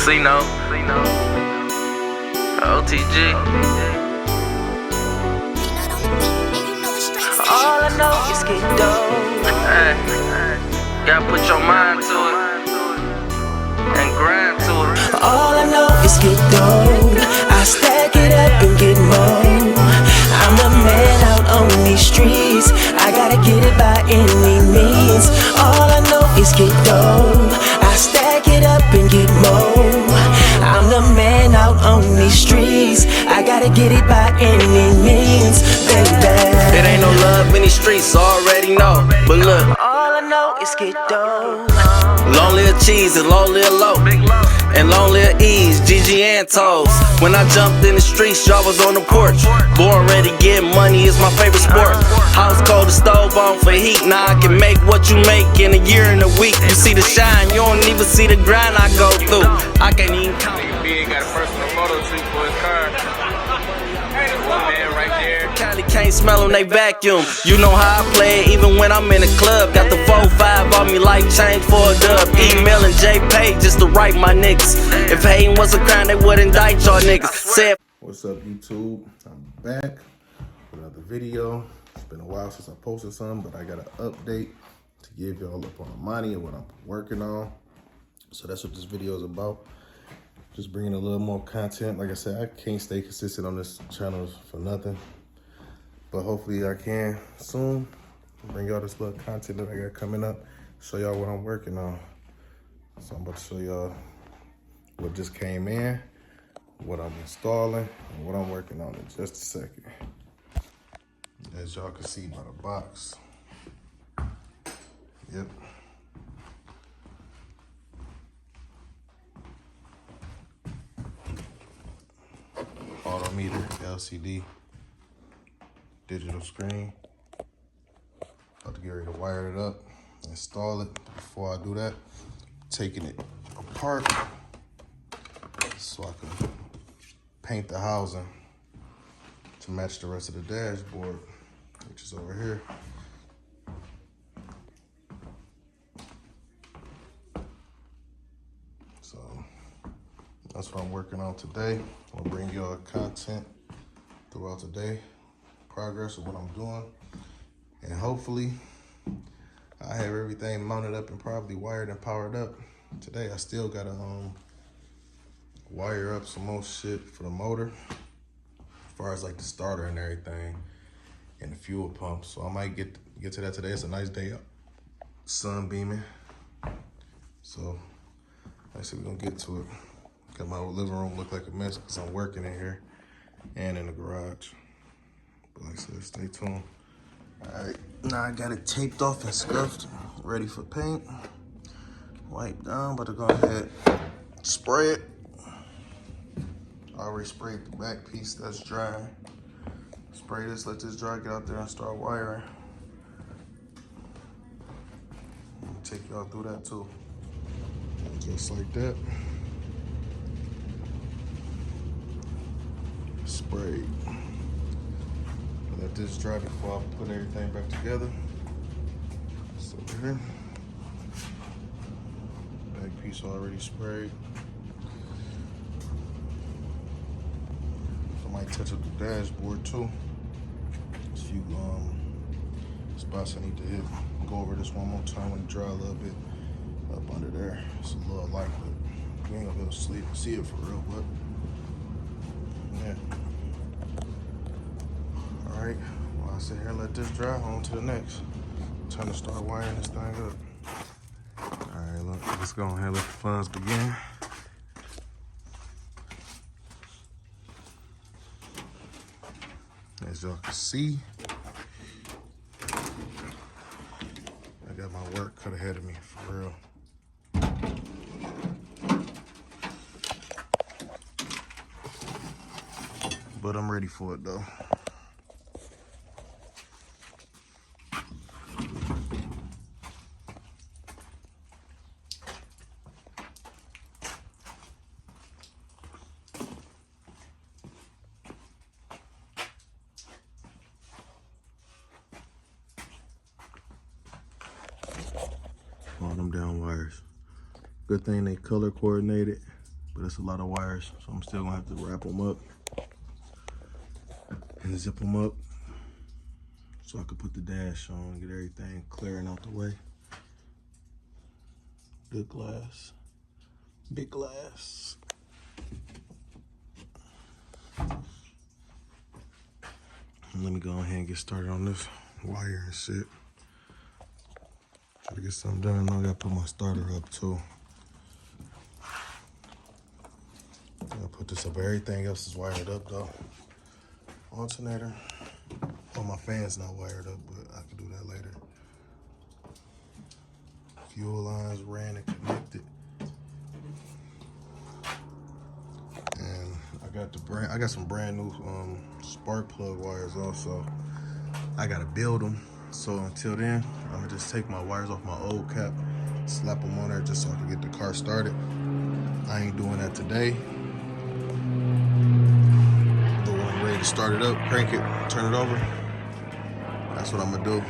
Casino, OTG. All I know is get dough. Hey, gotta put your mind to it and grind to it. All I know is get dough. I stack it up and get more. I'm the man out on these streets. I gotta get it by any means. All I know is get dough. I stack it up and get more. I'm the man out on these streets. I gotta get it by any means, baby. It ain't no love in these streets, already know. But look, All I know is get dough. long live cheese and long live low. And long live ease, GG and toes. When I jumped in the streets, y'all was on the porch. Born ready, get money is my favorite sport. House cold, the stove on for heat. Now I can make what you make in a year and a week. You see the shine, you don't even see the grind I go through. I can't even count. Big got a personal photo shoot for his car. One man right there. Cali can't smell them, they vacuum. You know how I play it, even when I'm in the club. Got the 4-5 on me, like change for a dub. Emailing JPay just to write my niggas. If hating was a crime, they would indict y'all niggas. Said, what's up, YouTube? I'm back with another video. It's been a while since I posted something, but I got an update to give y'all up on the money and what I'm working on. So that's what this video is about. Just bringing a little more content. Like I said, I can't stay consistent on this channel for nothing, but hopefully I can soon bring y'all this little content that I got coming up, show y'all what I'm working on. So I'm about to show y'all what just came in, what I'm installing, and what I'm working on in just a second. As y'all can see by the box. Yep. Autometer, LCD, digital screen. About to get ready to wire it up, install it. Before I do that, taking it apart so I can paint the housing to match the rest of the dashboard, which is over here. So that's what I'm working on today. I'll bring y'all content throughout the day, progress of what I'm doing, and hopefully I have everything mounted up and probably wired and powered up today. I still gotta wire up some more shit for the motor, as far as like the starter and everything, and the fuel pump. So I might get to that today. It's a nice day up, sun beaming. So I said we're gonna get to it. Got my living room look like a mess because I'm working in here and in the garage. But like I said, stay tuned. All right, now I got it taped off and scuffed, ready for paint. Wipe down, but to go ahead, spray it. I already sprayed the back piece that's dry. Spray this, let this dry, get out there and start wiring. I'll take y'all through that too. Just like that. Sprayed. Let this dry before I put everything back together. So here, back piece already sprayed. I might touch up the dashboard too. There's a few spots I need to hit. Go over this one more time when it dry a little bit up under there. It's a little light, but we ain't gonna be able to see it for real, but yeah. All right, well, I sit here and let this dry, on to the next. Time to start wiring this thing up. All right, look, let's go ahead and let the funds begin. As y'all can see, I got my work cut ahead of me, for real. But I'm ready for it though. All them down wires. Good thing they color coordinated. but it's a lot of wires, so I'm still gonna have to wrap them up and zip them up so I can put the dash on, get everything clearing out the way. Good glass, big glass. Let me go ahead and get started on this wire and shit. Try to get something done. I gotta put my starter up too. I'll put this up. Everything else is wired up though. Alternator. Oh, my fan's not wired up, but I can do that later. Fuel lines ran and connected. And I got some brand new spark plug wires also. I gotta build them. So until then, I'm gonna just take my wires off my old cap, slap them on there just so I can get the car started. I ain't doing that today. But when I'm ready to start it up, crank it, turn it over, that's what I'm gonna do.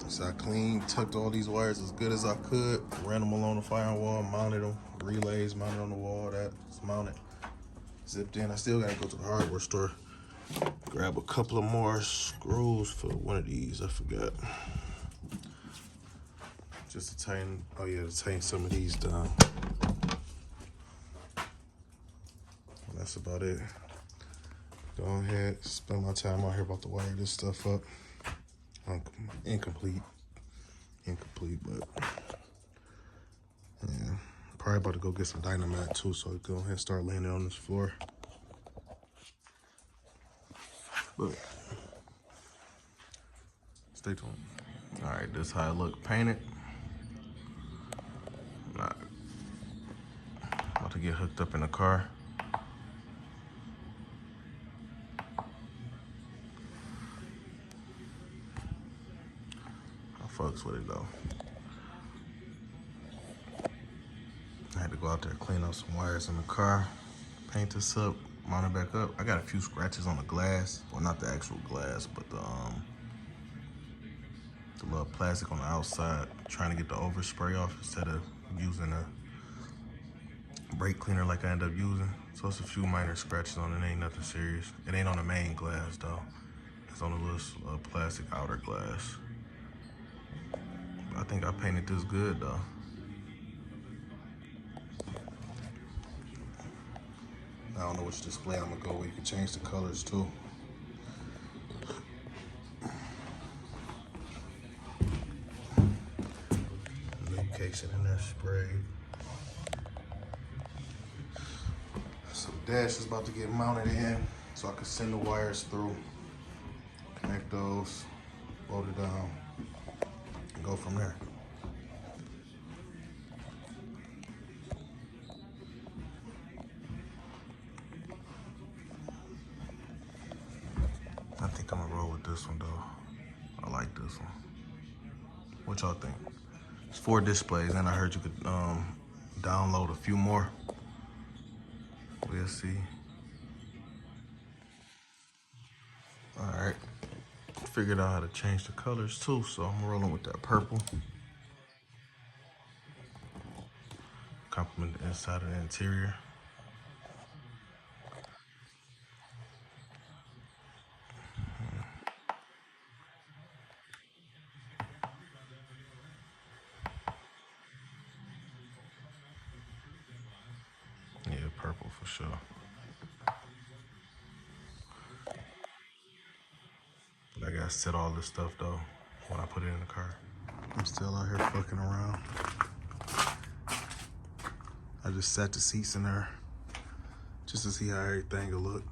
So I cleaned, tucked all these wires as good as I could, ran them along the firewall, mounted them, relays mounted on the wall, that's mounted, zipped in. I still gotta go to the hardware store, grab a couple of more screws for one of these, I forgot. Just to tighten, oh yeah, to tighten some of these down. And that's about it. Go ahead, spend my time out here about to wire this stuff up. Incomplete, but yeah, probably about to go get some dynamite too, so I go ahead and start laying it on this floor. But stay tuned. All right, this is how it look painted. Not about to get hooked up in the car. Fucks with it though. I had to go out there and clean up some wires in the car, paint this up, mount it back up. I got a few scratches on the glass, well not the actual glass, but the little plastic on the outside, trying to get the overspray off instead of using a brake cleaner like I end up using. So it's a few minor scratches on it, ain't nothing serious. It ain't on the main glass though. It's on the little plastic outer glass. I think I painted this good though. I don't know which display I'm gonna go with. You can change the colors too. New casing in there sprayed. So the dash is about to get mounted in so I can send the wires through, connect those, bolt it down, and go from there. I think I'm gonna roll with this one though. I like this one. What y'all think? It's 4 displays, and I heard you could download a few more. We'll see. All right, figured out how to change the colors too, so I'm rolling with that purple. Complement the inside of the interior. Yeah, purple for sure. But I gotta set all this stuff though when I put it in the car. I'm still out here fucking around. I just set the seats in there just to see how everything will look.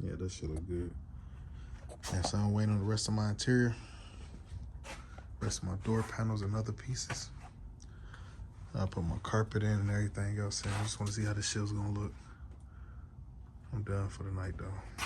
Yeah, that shit look good. And so I'm waiting on the rest of my interior. Rest of my door panels and other pieces. I'll put my carpet in and everything else in. I just want to see how this shit's gonna look. I'm done for the night though.